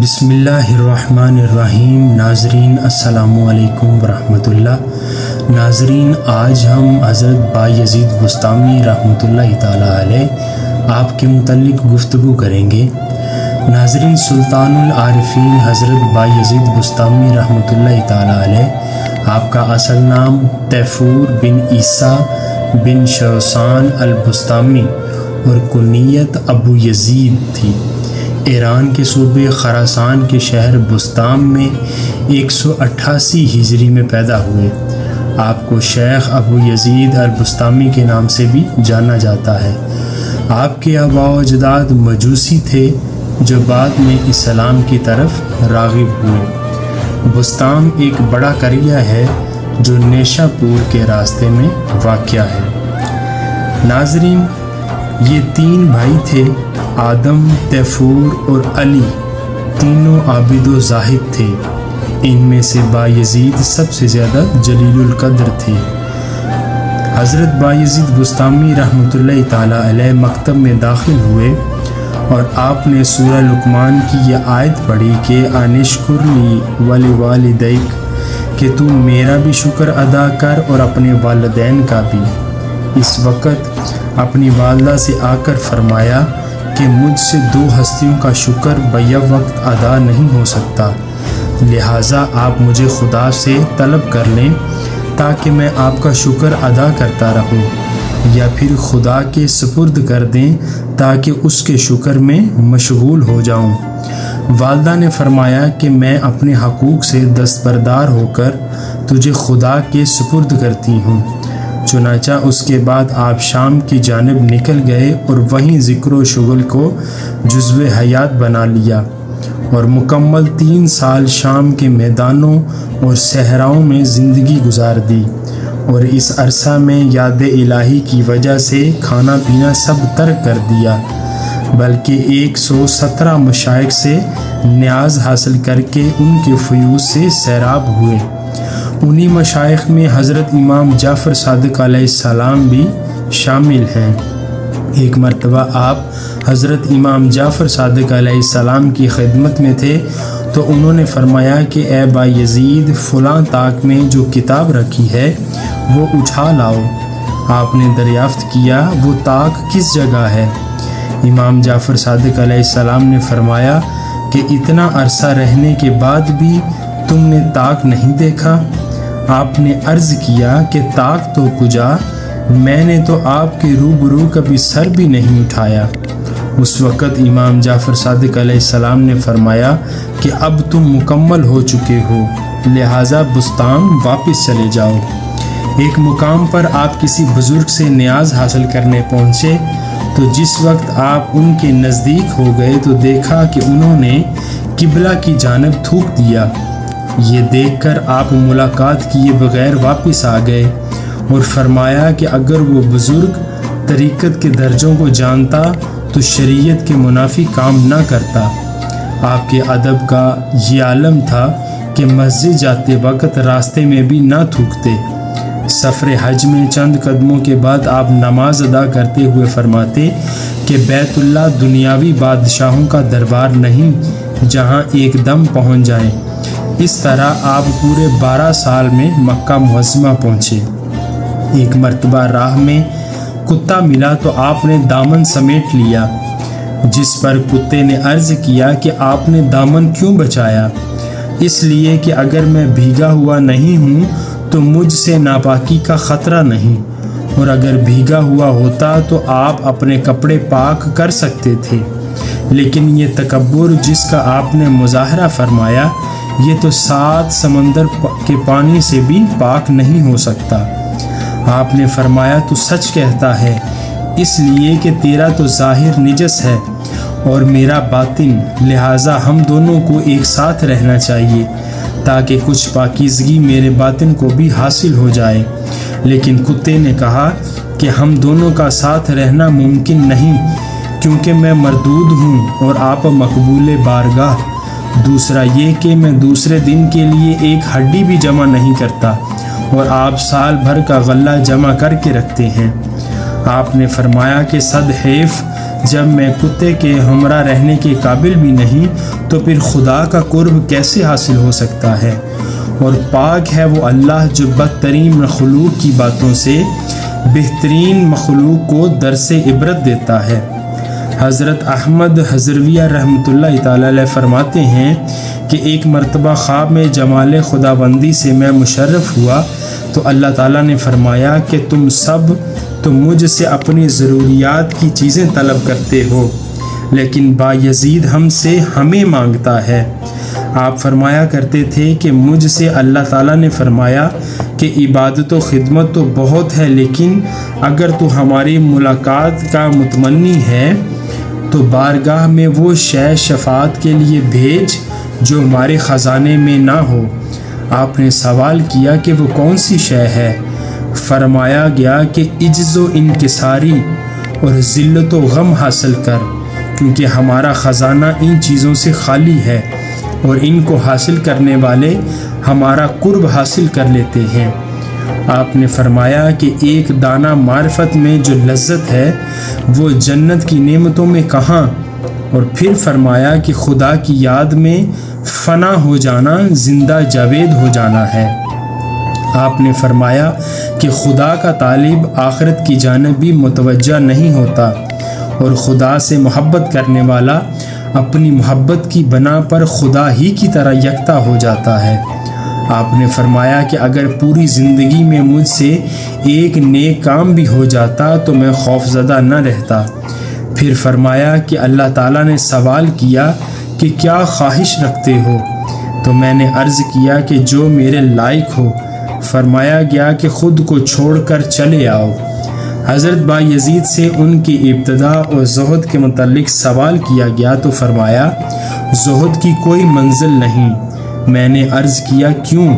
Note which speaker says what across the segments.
Speaker 1: बिस्मिल्लाहिर्रहमानिर्रहीम। नाज़रीन अस्सलामु अलैकुम वरहमतुल्लाह। नाज़रीन, आज हम हज़रत बायज़ीद बुस्तामी रहमतुल्लाहि ताला अलैह आपके मुतल्लिक़ गुफ्तगू करेंगे। नाज़रीन, सुल्तानुल आरिफ़ीन हज़रत बायज़ीद बुस्तामी रहमतुल्लाहि ताला अलैह, आपका असल नाम तैफूर बिन ईसा बिन शौसान अल बुस्तामी और कुनियत अबू यज़ीद थी। ईरान के सूबे खरासान के शहर बुस्ताम में 188 हिजरी में पैदा हुए। आपको शेख अबू यज़ीद अल बुस्तामी के नाम से भी जाना जाता है। आपके आबा व अजदाद मजूसी थे जो बाद में इस्लाम की तरफ राग़िब हुए। बुस्ताम एक बड़ा करिया है जो नेशापुर के रास्ते में वाक़या है। नाज़रीन, ये 3 भाई थे, आदम, तैफूर और अली। तीनों आबिद व ज़ाहिद थे। इनमें से बायज़ीद सबसे ज़्यादा जलीलुल क़द्र थे। हज़रत बायज़ीद बुस्तामी रहमतुल्लाहि ताला अलैह मकतब में दाखिल हुए और आपने सूरह लुक़मान की यह आयत पढ़ी कि अनिश्कुरली वली वालिदैक, कि तू मेरा भी शुक्र अदा कर और अपने वालिदैन का भी। इस वक़्त अपनी वालदा से आकर फरमाया कि मुझसे 2 हस्तियों का शुक्र बैक वक्त अदा नहीं हो सकता, लिहाजा आप मुझे खुदा से तलब कर लें ताकि मैं आपका शुक्र अदा करता रहूं, या फिर खुदा के सुपुर्द कर दें ताकि उसके शुक्र में मशगूल हो जाऊं। वालदा ने फरमाया कि मैं अपने हकूक़ से दस्तबरदार होकर तुझे खुदा के सुपुर्द करती हूँ। चुनाचा उसके बाद आप शाम की जानिब निकल गए और वहीं ज़िक्र व शुगल को जुज़्व हयात बना लिया और मुकम्मल 3 साल शाम के मैदानों और सहराओं में ज़िंदगी गुजार दी। और इस अरसा में याद इलाही की वजह से खाना पीना सब तर्क कर दिया, बल्कि 117 मशाइख से न्याज हासिल करके उनके फ़यूज़ से सैराब हुए। उन्हीं मशाइख में हज़रत इमाम जाफ़र सादिक़ अलैहिस्सलाम भी शामिल हैं। एक मरतबा आप हज़रत इमाम जाफ़र सादिक़ अलैहिस्सलाम की खिदमत में थे तो उन्होंने फरमाया कि ए बायज़ीद, फ़लाँ ताक में जो किताब रखी है वो उठा लाओ। आपने दरियाफ़्त किया वो ताक किस जगह है? इमाम जाफ़र सादिक़ अलैहिस्सलाम ने फरमाया कि इतना अरसा रहने के बाद भी तुमने ताक नहीं देखा? आपने अर्ज़ किया कि ताक तो कुजा, मैंने तो आपके रूबरू कभी सर भी नहीं उठाया। उस वक़्त इमाम जाफ़र सादिक़ अलैहिस्सलाम ने फरमाया कि अब तुम मुकम्मल हो चुके हो, लिहाजा बुस्ताम वापस चले जाओ। एक मुकाम पर आप किसी बुज़ुर्ग से न्याज हासिल करने पहुँचे तो जिस वक्त आप उनके नज़दीक हो गए तो देखा कि उन्होंने किबला की जानिब थूक दिया। ये देखकर आप मुलाकात किए बग़ैर वापस आ गए और फरमाया कि अगर वो बुज़ुर्ग तरीक़त के दर्जों को जानता तो शरीयत के मुनाफी काम ना करता। आपके अदब का ये आलम था कि मस्जिद जाते वक़्त रास्ते में भी ना थूकते। सफ़र हज में चंद कदमों के बाद आप नमाज अदा करते हुए फरमाते कि बैतुल्लाह दुनियावी बादशाहों का दरबार नहीं जहाँ एकदम पहुँच जाएं। इस तरह आप पूरे 12 साल में मक्का मुअज़्ज़मा पहुँचे। एक मरतबा राह में कुत्ता मिला तो आपने दामन समेट लिया, जिस पर कुत्ते ने अर्ज़ किया कि आपने दामन क्यों बचाया? इसलिए कि अगर मैं भीगा हुआ नहीं हूँ तो मुझसे नापाकी का ख़तरा नहीं, और अगर भीगा हुआ होता तो आप अपने कपड़े पाक कर सकते थे। लेकिन ये तकब्बुर जिसका आपने मुज़ाहरा फरमाया ये तो 7 समंदर के पानी से भी पाक नहीं हो सकता। आपने फरमाया तू सच कहता है, इसलिए कि तेरा तो ज़ाहिर निजस है और मेरा बातिन, लिहाजा हम दोनों को एक साथ रहना चाहिए ताकि कुछ पाकीज़गी मेरे बातिन को भी हासिल हो जाए। लेकिन कुत्ते ने कहा कि हम दोनों का साथ रहना मुमकिन नहीं, क्योंकि मैं मरदूद हूँ और आप मकबूल बारगाह। दूसरा ये कि मैं दूसरे दिन के लिए एक हड्डी भी जमा नहीं करता और आप साल भर का गल्ला जमा करके रखते हैं। आपने फरमाया कि सद हैफ, जब मैं कुत्ते के हमरा रहने के काबिल भी नहीं तो تو پھر خدا کا قرب کیسے حاصل ہو سکتا ہے؟ اور پاک ہے وہ اللہ جو بدترین مخلوق کی باتوں سے بہترین مخلوق کو درس عبرت دیتا ہے۔ حضرت احمد حضرویہ رحمۃ اللہ تعالی علیہ فرماتے ہیں کہ ایک مرتبہ خواب میں جمال خداوندی سے میں مشرف ہوا تو اللہ تعالیٰ نے فرمایا کہ تم سب تو مجھ سے اپنی ضروریات کی چیزیں طلب کرتے ہو، لیکن بایزید ہم سے ہمیں مانگتا ہے۔ آپ فرمایا کرتے تھے کہ مجھ سے اللہ تعالیٰ نے فرمایا کہ عبادت و خدمت تو بہت ہے، لیکن اگر تو ہماری ملاقات کا متمنی ہے تو بارگاہ میں وہ شے شفاعت کے لیے بھیج جو ہمارے خزانے میں نہ ہو۔ آپ نے سوال کیا کہ وہ کون سی شے ہے؟ فرمایا گیا کہ عجز و انکساری اور ذلت و غم حاصل کر، کیونکہ ہمارا خزانہ ان چیزوں سے خالی ہے اور ان کو حاصل کرنے والے ہمارا قرب حاصل کر لیتے ہیں۔ آپ نے فرمایا کہ ایک دانہ معرفت میں جو لذت ہے وہ جنت کی نعمتوں میں کہاں؟ اور پھر فرمایا کہ خدا کی یاد میں فنا ہو جانا زندہ جاوید ہو جانا ہے۔ آپ نے فرمایا کہ خدا کا طالب آخرت کی جانب بھی متوجہ نہیں ہوتا، اور خدا سے محبت کرنے والا اپنی محبت کی بنا پر خدا ہی کی طرح یکتا ہو جاتا ہے۔ آپ نے فرمایا کہ اگر پوری زندگی میں مجھ سے ایک نیک کام بھی ہو جاتا تو میں خوف زدہ نہ رہتا۔ پھر فرمایا کہ اللہ تعالیٰ نے سوال کیا کہ کیا خواہش رکھتے ہو؟ تو میں نے عرض کیا کہ جو میرے لائق ہو۔ فرمایا گیا کہ خود کو چھوڑ کر چلے آؤ۔ حضرت بایزید سے ان کی ابتدا اور زہد کے متعلق سوال کیا گیا تو فرمایا زہد کی کوئی منزل نہیں۔ میں نے عرض کیا کیوں؟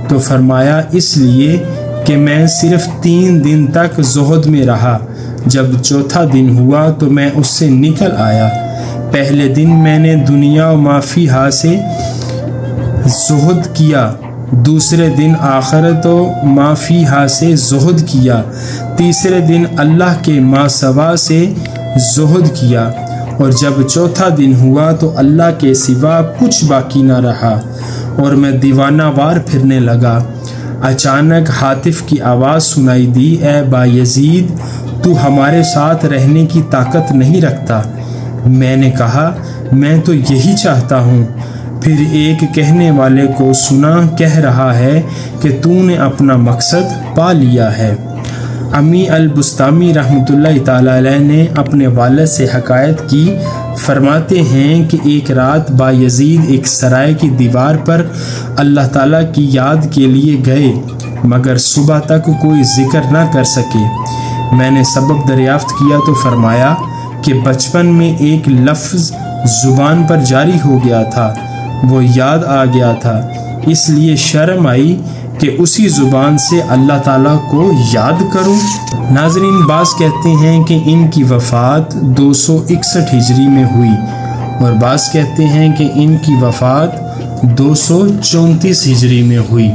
Speaker 1: تو فرمایا اس لیے کہ میں صرف 3 دن تک زہد میں رہا، جب چوتھا دن ہوا تو میں اس سے نکل آیا۔ پہلے دن میں نے دنیا و ما فیہا سے زہد کیا، دوسرے دن آخرت و ما فیہا سے زہد کیا، تیسرے دن اللہ کے ما سوا سے زہد کیا، اور جب چوتھا دن ہوا تو اللہ کے سوا کچھ باقی نہ رہا اور میں دیوانہ وار پھرنے لگا۔ اچانک ہاتف کی آواز سنائی دی، اے بایزید تو ہمارے ساتھ رہنے کی طاقت نہیں رکھتا؟ میں نے کہا میں تو یہی چاہتا ہوں۔ پھر ایک کہنے والے کو سنا کہہ رہا ہے کہ تو نے اپنا مقصد پا لیا ہے۔ امی البستامی رحمۃ اللہ تعالی علیہ نے اپنے والد سے حکایت کی، فرماتے ہیں کہ ایک رات بایزید ایک سرائے کی دیوار پر اللہ تعالیٰ کی یاد کے لیے گئے، مگر صبح تک کوئی ذکر نہ کر سکے۔ میں نے سبب دریافت کیا تو فرمایا کہ بچپن میں ایک لفظ زبان پر جاری ہو گیا تھا، وہ یاد آ گیا تھا، اس لیے شرم آئی کہ اسی زبان سے اللہ تعالیٰ کو یاد کروں۔ ناظرین، بعض کہتے ہیں کہ ان کی وفات 261 ہجری میں ہوئی اور بعض کہتے ہیں کہ ان کی وفات 234 ہجری میں ہوئی۔